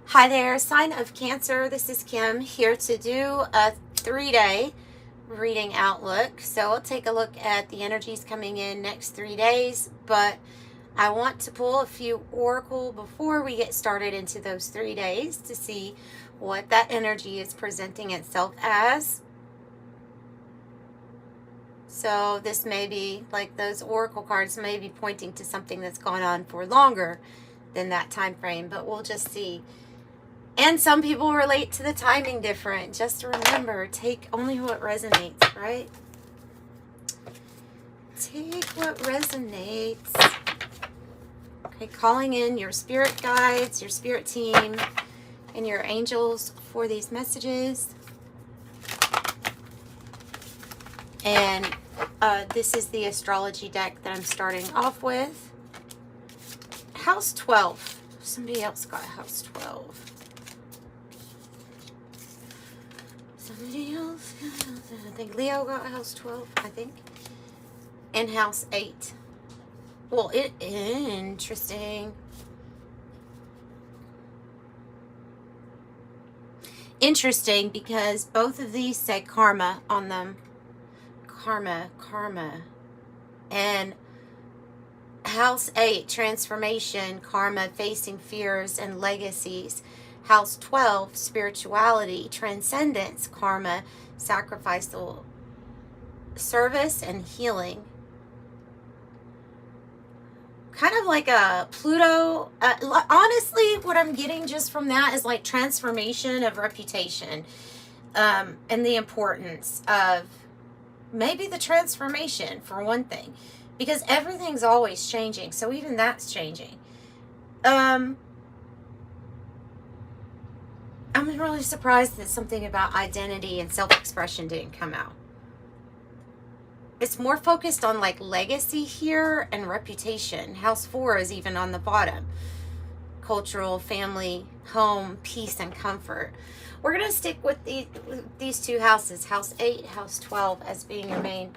Hi there, sign of Cancer. This is Kim here to do a 3-day reading outlook. So I'll take a look at the energies coming in next 3 days, but I want to pull a few oracle before we get started into those 3 days to see what that energy is presenting itself as. So this may be like those oracle cards may be pointing to something that's gone on for longer than that time frame, but we'll just see. And some people relate to the timing different. Just remember, take only what resonates, right? Take what resonates. Okay, calling in your spirit guides, your spirit team, and your angels for these messages. And this is the astrology deck that I'm starting off with. House 12. Somebody else got house 12. Somebody else, I think Leo got house 12, I think. And house 8. Well, interesting. Interesting because both of these say karma on them. Karma. And house 8, transformation, karma, facing fears and legacies. House 12, spirituality, transcendence, karma, sacrificial service, and healing. Kind of like a Pluto. Honestly, what I'm getting just from that is like transformation of reputation, and the importance of maybe the transformation for one thing, because everything's always changing. So even that's changing. I'm really surprised that something about identity and self-expression didn't come out. It's more focused on like legacy here and reputation. House 4 is even on the bottom. Cultural, family, home, peace, and comfort. We're going to stick with these two houses, house 8, house 12, as being your main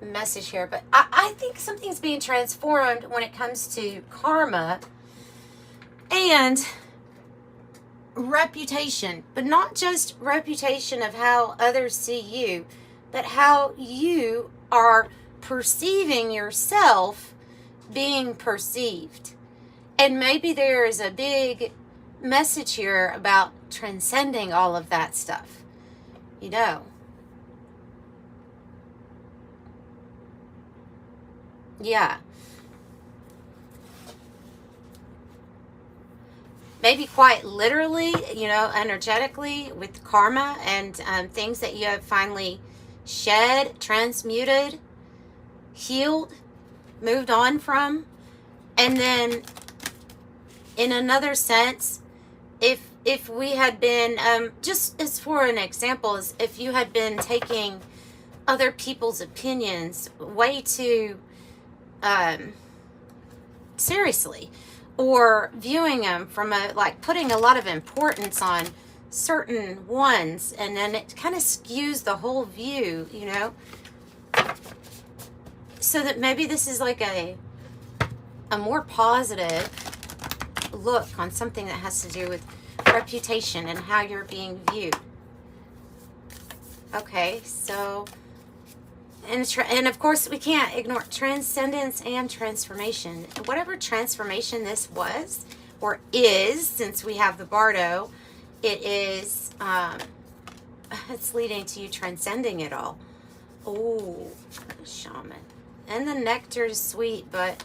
message here. But I think something's being transformed when it comes to karma and reputation, but not just reputation of how others see you, but how you are perceiving yourself being perceived. And maybe there is a big message here about transcending all of that stuff, you know. Yeah. Maybe quite literally, you know, energetically with karma and things that you have finally shed, transmuted, healed, moved on from. And then in another sense, if we had been, just as for an example, is if you had been taking other people's opinions way too seriously, or viewing them from like putting a lot of importance on certain ones, and then it kind of skews the whole view, you know, so that maybe this is like a more positive look on something that has to do with reputation and how you're being viewed. Okay, so and of course we can't ignore transcendence and transformation. Whatever transformation this was or is, since we have the Bardo, it is it's leading to you transcending it all. Oh, shaman. And the nectar is sweet, but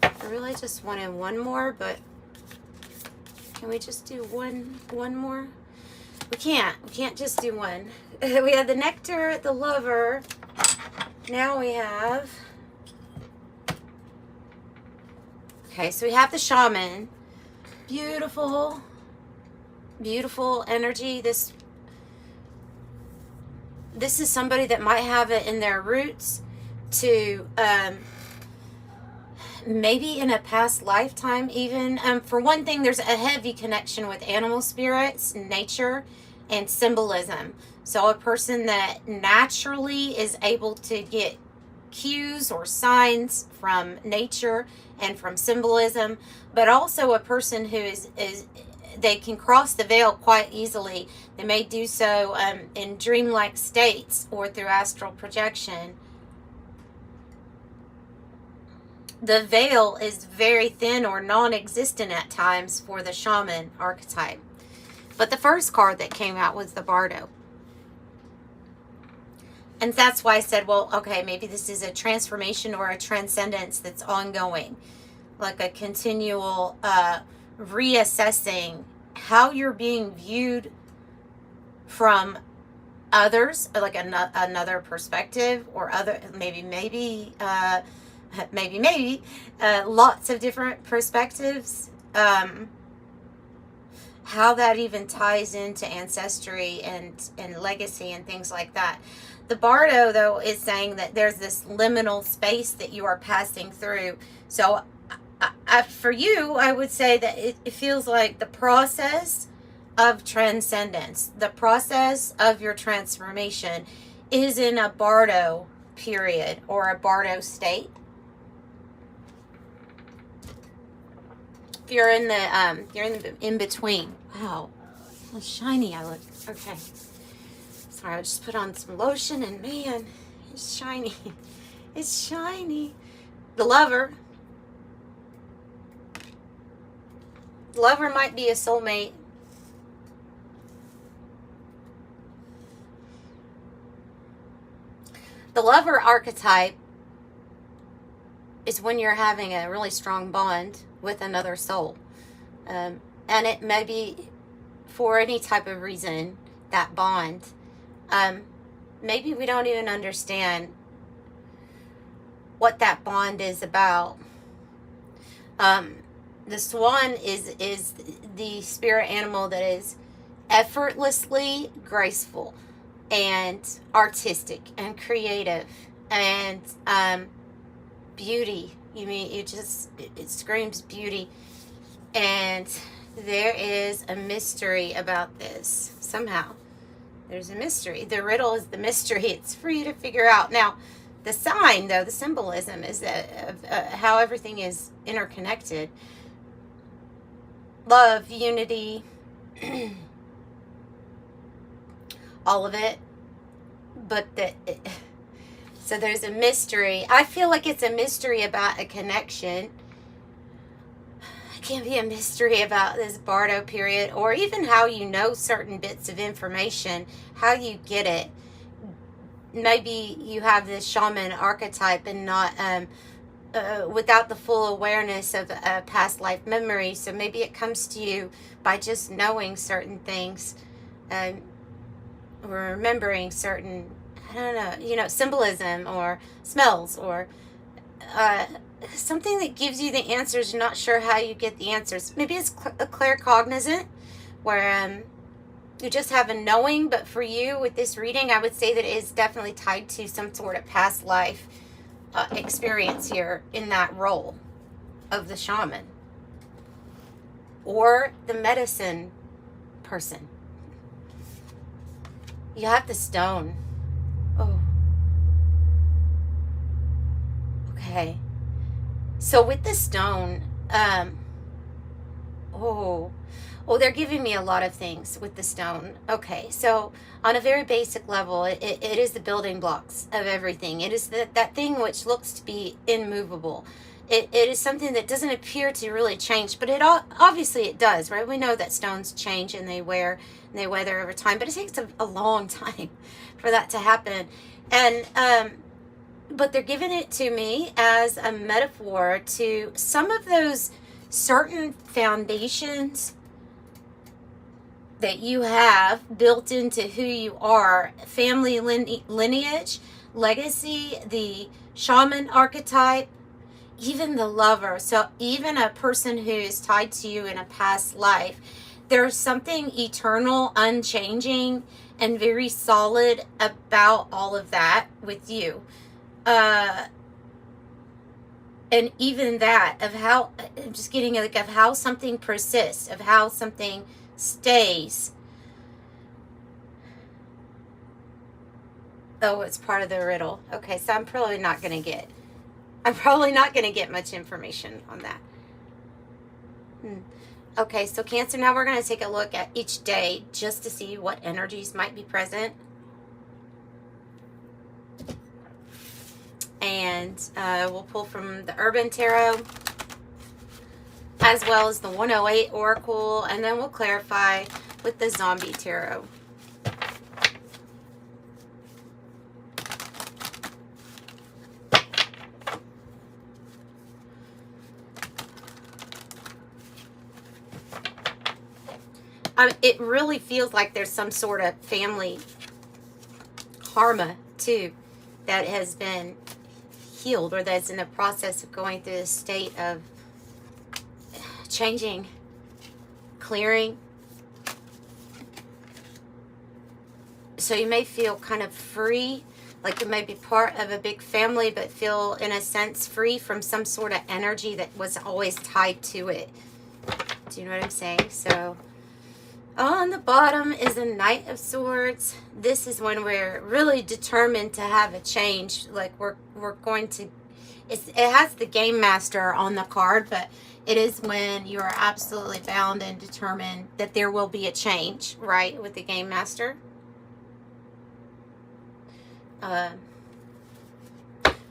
I really just wanted one more, but can we just do one more? We can't just do one. We have the nectar, the lover. Now we have, okay, so we have the shaman. Beautiful, beautiful energy. This is somebody that might have it in their roots to maybe in a past lifetime even. For one thing, there's a heavy connection with animal spirits, nature, and symbolism. So a person that naturally is able to get cues or signs from nature and from symbolism, but also a person who is they can cross the veil quite easily. They may do so in dreamlike states or through astral projection. The veil is very thin or non-existent at times for the shaman archetype. But the first card that came out was the Bardo. And that's why I said, well, okay, maybe this is a transformation or a transcendence that's ongoing. Like a continual reassessing how you're being viewed from others, like another perspective, or other maybe lots of different perspectives. How that even ties into ancestry and legacy and things like that. The Bardo, though, is saying that there's this liminal space that you are passing through. So for you, I would say that it feels like the process of transcendence, the process of your transformation is in a Bardo period or a Bardo state. You're in the in between. Wow, how shiny I look. Okay, sorry, I just put on some lotion and man, it's shiny. It's shiny. The Lover. Lover might be a soulmate. The Lover archetype is when you're having a really strong bond with another soul. And it may be for any type of reason, that bond. Maybe we don't even understand what that bond is about. The swan is the spirit animal that is effortlessly graceful and artistic and creative and beauty. You mean it screams beauty. And there is a mystery about this. Somehow there's a mystery. The riddle is the mystery. It's for you to figure out. Now, the sign, though, the symbolism is that how everything is interconnected. Love, unity, all of it. But so there's a mystery. I feel like it's a mystery about a connection. It can be a mystery about this Bardo period, or even how you know certain bits of information, how you get it. Maybe you have this shaman archetype and not without the full awareness of a past life memory. So maybe it comes to you by just knowing certain things, or remembering certain, I don't know, symbolism or smells or something that gives you the answers. You're not sure how you get the answers. Maybe it's a claircognizant, where you just have a knowing. But for you with this reading, I would say that it is definitely tied to some sort of past life experience here in that role of the shaman or the medicine person. You have the stone. Oh. Okay. So with the stone, they're giving me a lot of things with the stone. Okay, so on a very basic level, it is the building blocks of everything. It is that thing which looks to be immovable. It is something that doesn't appear to really change, but obviously it does, right? We know that stones change and they wear and they weather over time, but it takes a long time for that to happen. And but they're giving it to me as a metaphor to some of those certain foundations that you have built into who you are. Family lineage, legacy, the shaman archetype, even the lover. So even a person who is tied to you in a past life, there's something eternal, unchanging, and very solid about all of that with you. And even that of how, I'm just getting like of how something persists, of how something stays. Oh, it's part of the riddle. Okay, so I'm probably not going to get much information on that. Okay, so Cancer, now we're going to take a look at each day just to see what energies might be present. And we'll pull from the Urban Tarot as well as the 108 Oracle, and then we'll clarify with the Zombie Tarot. It really feels like there's some sort of family karma, too, that has been healed, or that's in the process of going through a state of changing, clearing. So you may feel kind of free, like you may be part of a big family, but feel, in a sense, free from some sort of energy that was always tied to it. Do you know what I'm saying? So on the bottom is a Knight of Swords. This is when we're really determined to have a change. Like we're going to, it has the Game Master on the card, but it is when you are absolutely bound and determined that there will be a change, right, with the Game Master.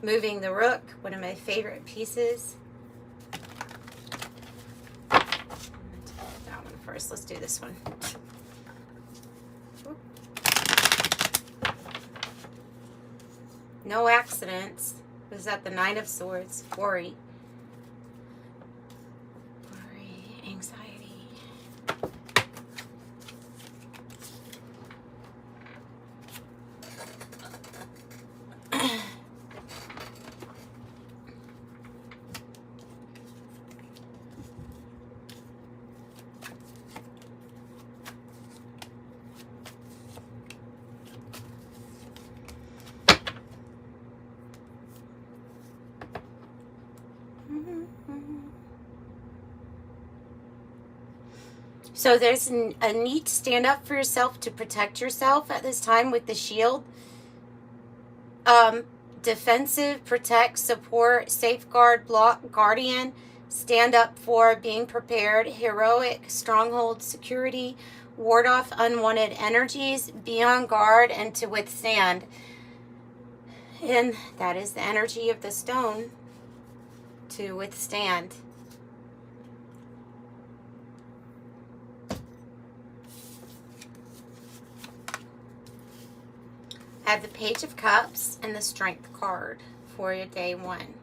Moving the Rook, one of my favorite pieces. That one first. Let's do this one. No accidents. Was that the Knight of Swords? Worry. Anxiety. So there's a need to stand up for yourself, to protect yourself at this time with the shield. Defensive, protect, support, safeguard, block, guardian, stand up for, being prepared, heroic, stronghold, security, ward off unwanted energies, be on guard, and to withstand. And that is the energy of the stone, to withstand. I have the Page of Cups and the Strength card for your day one.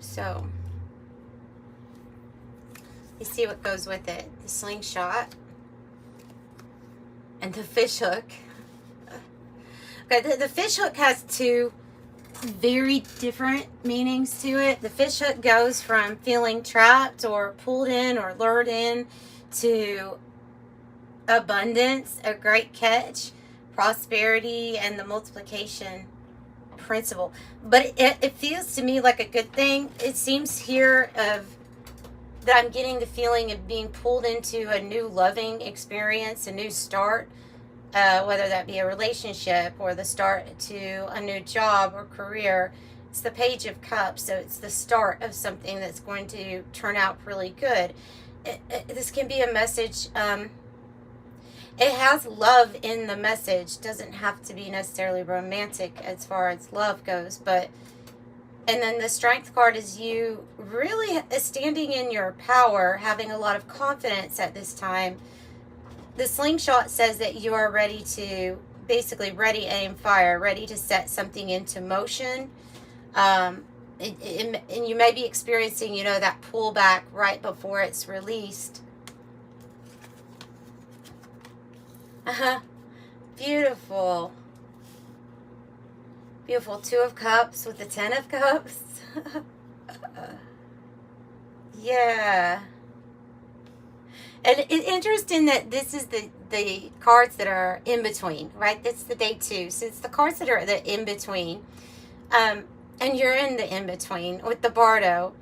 So, you see what goes with it. The slingshot and the fish hook. Okay, the fish hook has two very different meanings to it. The fish hook goes from feeling trapped or pulled in or lured in to abundance, a great catch, prosperity, and the multiplication principle. But it feels to me like a good thing. It seems here that I'm getting the feeling of being pulled into a new loving experience, a new start, whether that be a relationship or the start to a new job or career. It's the Page of Cups, so it's the start of something that's going to turn out really good. This can be a message. It has love in the message. Doesn't have to be necessarily romantic as far as love goes, but and then the Strength card is you really standing in your power, having a lot of confidence at this time. The slingshot says that you are ready to, basically ready, aim, fire, ready to set something into motion. And you may be experiencing, that pullback right before it's released. Beautiful. Beautiful. 2 of Cups with the 10 of Cups. Yeah. And it's interesting that this is the cards that are in between, right? That's the day 2. So it's the cards that are the in between. And you're in the in between with the Bardo.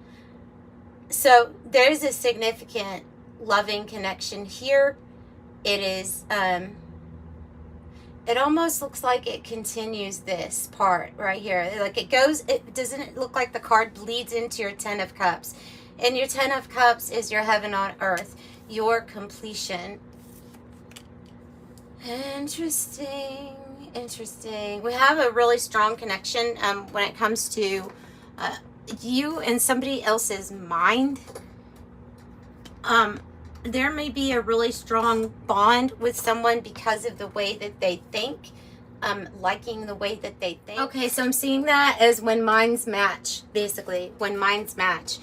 So there's a significant loving connection here. It is, it almost looks like it continues this part right here. Like it goes, doesn't it look like the card bleeds into your 10 of Cups? And your 10 of Cups is your heaven on earth, your completion. Interesting, interesting. We have a really strong connection when it comes to you and somebody else's mind. There may be a really strong bond with someone because of the way that they think, liking the way that they think. Okay, so I'm seeing that as when minds match, basically, when minds match.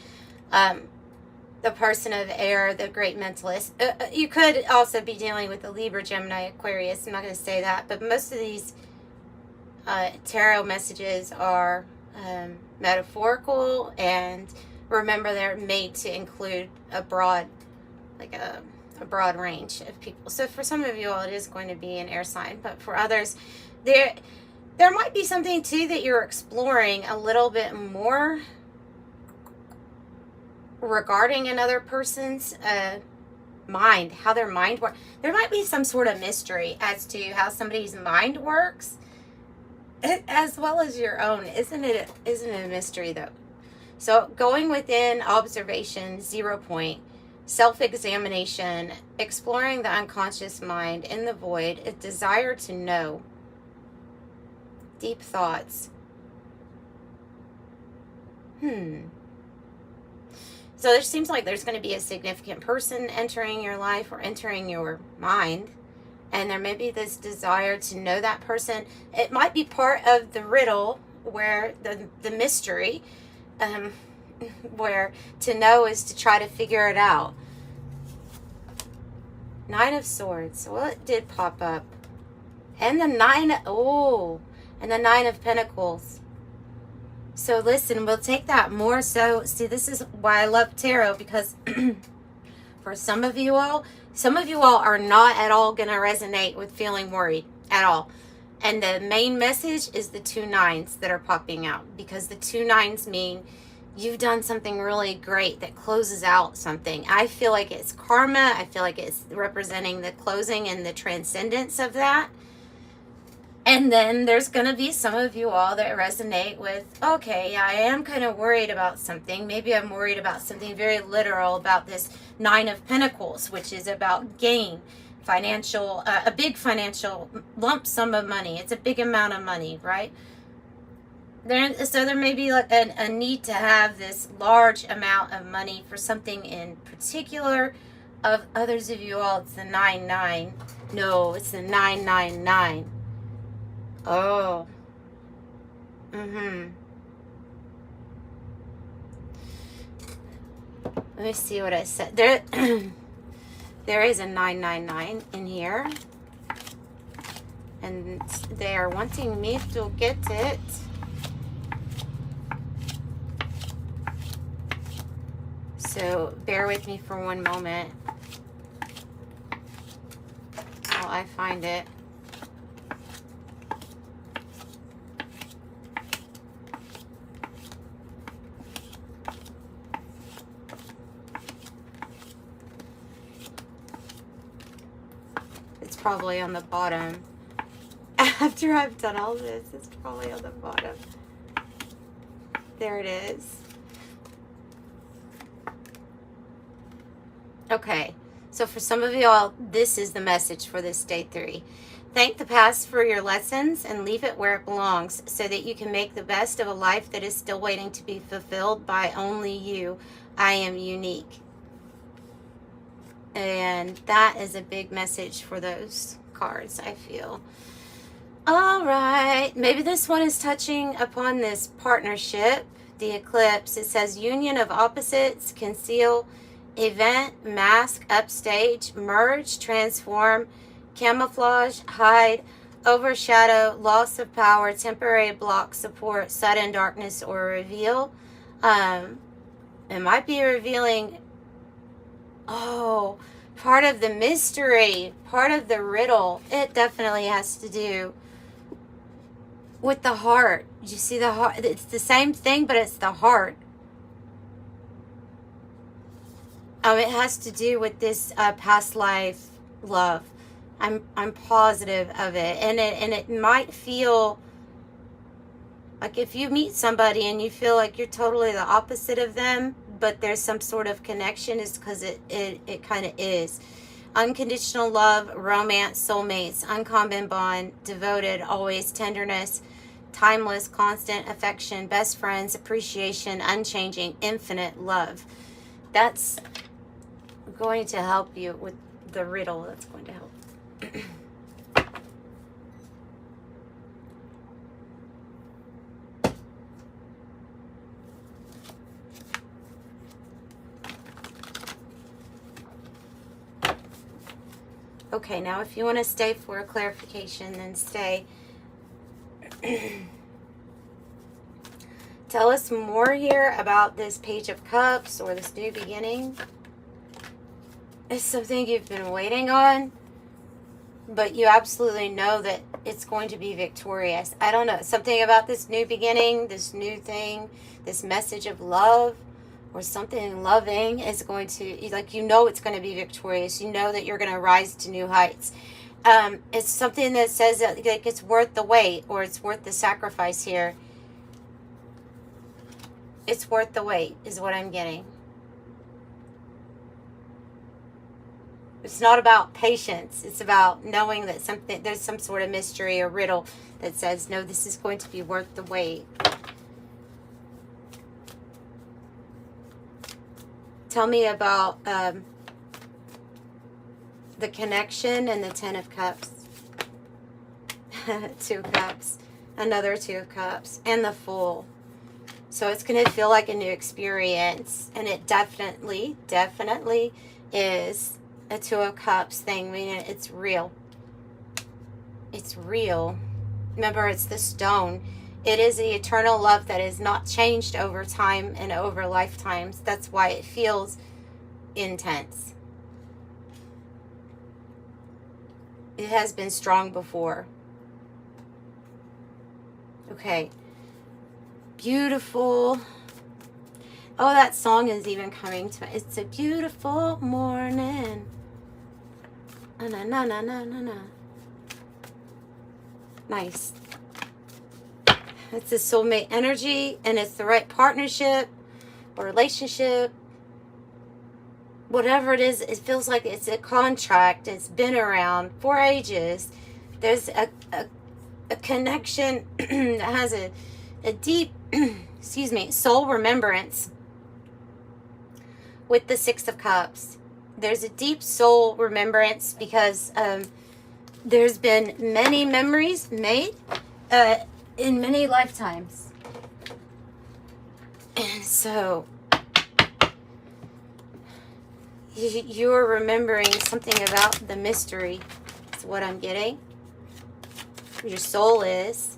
The person of air, the great mentalist. You could also be dealing with the Libra, Gemini, Aquarius. I'm not going to say that, but most of these tarot messages are metaphorical, and remember, they're made to include a broad, like a broad range of people. So for some of you all, it is going to be an air sign, but for others, there might be something too that you're exploring a little bit more regarding another person's mind, how their mind works. There might be some sort of mystery as to how somebody's mind works, as well as your own. Isn't it a mystery though? So going within, observation, 0 point, self-examination, exploring the unconscious mind, in the void, a desire to know, deep thoughts. So there seems like there's going to be a significant person entering your life or entering your mind, and there may be this desire to know that person. It might be part of the riddle, where the mystery, where to know is to try to figure it out. 9 of Swords. Well, it did pop up. And the 9, and the 9 of Pentacles. So listen, we'll take that more so. See, this is why I love tarot, because for some of you all are not at all going to resonate with feeling worried at all. And the main message is the 2 9s that are popping out, because the 2 9s mean you've done something really great that closes out something. I feel like it's karma. I feel like it's representing the closing and the transcendence of that. And then there's going to be some of you all that resonate with, okay, I am kind of worried about something. Maybe I'm worried about something very literal, about this 9 of Pentacles, which is about gain, financial, a big financial lump sum of money. It's a big amount of money, right? So there may be like a need to have this large amount of money for something in particular. Of others of you all, it's the 9-9. No, it's the 999. Oh. Let me see what I said. There is a 999 in here. And they are wanting me to get it. So bear with me for one moment while I find it. It's probably on the bottom. After I've done all this, it's probably on the bottom. There it is. Okay, so for some of y'all, this is the message for this day 3. Thank the past for your lessons and leave it where it belongs, so that you can make the best of a life that is still waiting to be fulfilled by only you. I am unique. And that is a big message for those cards, I feel. All right, maybe this one is touching upon this partnership, the eclipse. It says union of opposites, conceal, event, mask, upstage, merge, transform, camouflage, hide, overshadow, loss of power, temporary block, support, sudden darkness, or reveal. It might be revealing, part of the mystery, part of the riddle. It definitely has to do with the heart. You see the heart? It's the same thing, but it's the heart. It has to do with this past life love. I'm positive of it. And it might feel like if you meet somebody and you feel like you're totally the opposite of them, but there's some sort of connection, is because it kind of is. Unconditional love, romance, soulmates, uncommon bond, devoted, always tenderness, timeless, constant affection, best friends, appreciation, unchanging, infinite love. That's going to help you with the riddle. That's going to help. Okay, now if you want to stay for a clarification, then stay. Tell us more here about this Page of Cups or this new beginning. It's something you've been waiting on, but you absolutely know that it's going to be victorious. I don't know, something about this new beginning, this new thing, this message of love or something loving is going to, like, you know, it's going to be victorious. You know that you're going to rise to new heights. It's something that says that, like, it's worth the wait, or it's worth the sacrifice here. It's worth the wait is what I'm getting. It's not about patience. It's about knowing that there's some sort of mystery or riddle that says, no, this is going to be worth the wait. Tell me about the connection and the Ten of Cups. 2 of Cups. Another 2 of Cups. And the Fool. So it's going to feel like a new experience. And it definitely is a 2 of Cups thing. Meaning it's real. It's real. Remember, it's the stone. It is the eternal love that is not changed over time and over lifetimes. That's why it feels intense. It has been strong before. Okay. Beautiful. Oh, that song is even coming to me. It's a beautiful morning. Na na na na na na. Nice. It's the soulmate energy, and it's the right partnership or relationship. Whatever it is, it feels like it's a contract. It's been around for ages. There's a connection that has a deep, excuse me, soul remembrance with the 6 of Cups. There's a deep soul remembrance because there's been many memories made in many lifetimes. And so you're remembering something about the mystery. That's what I'm getting. Your soul is.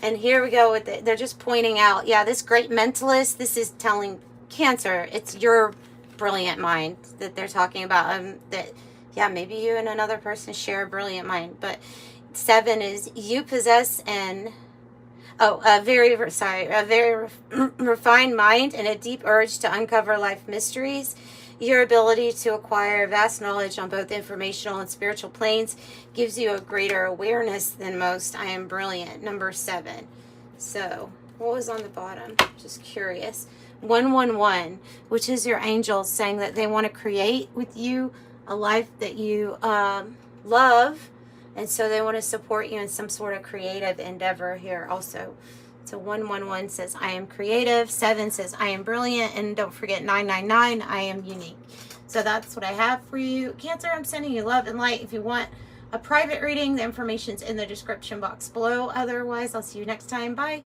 And here we go with it. They're just pointing out, yeah, this great mentalist, this is telling Cancer, it's your brilliant mind that they're talking about. That, yeah, maybe you and another person share a brilliant mind. But 7 is you possess a very refined mind and a deep urge to uncover life mysteries. Your ability to acquire vast knowledge on both informational and spiritual planes gives you a greater awareness than most. I am brilliant. Number 7. So, what was on the bottom? Just curious. 111, which is your angels saying that they want to create with you a life that you love. And so they want to support you in some sort of creative endeavor here also. So 111 says, I am creative. 7 says, I am brilliant. And don't forget 999, I am unique. So that's what I have for you. Cancer, I'm sending you love and light. If you want a private reading, the information's in the description box below. Otherwise, I'll see you next time. Bye.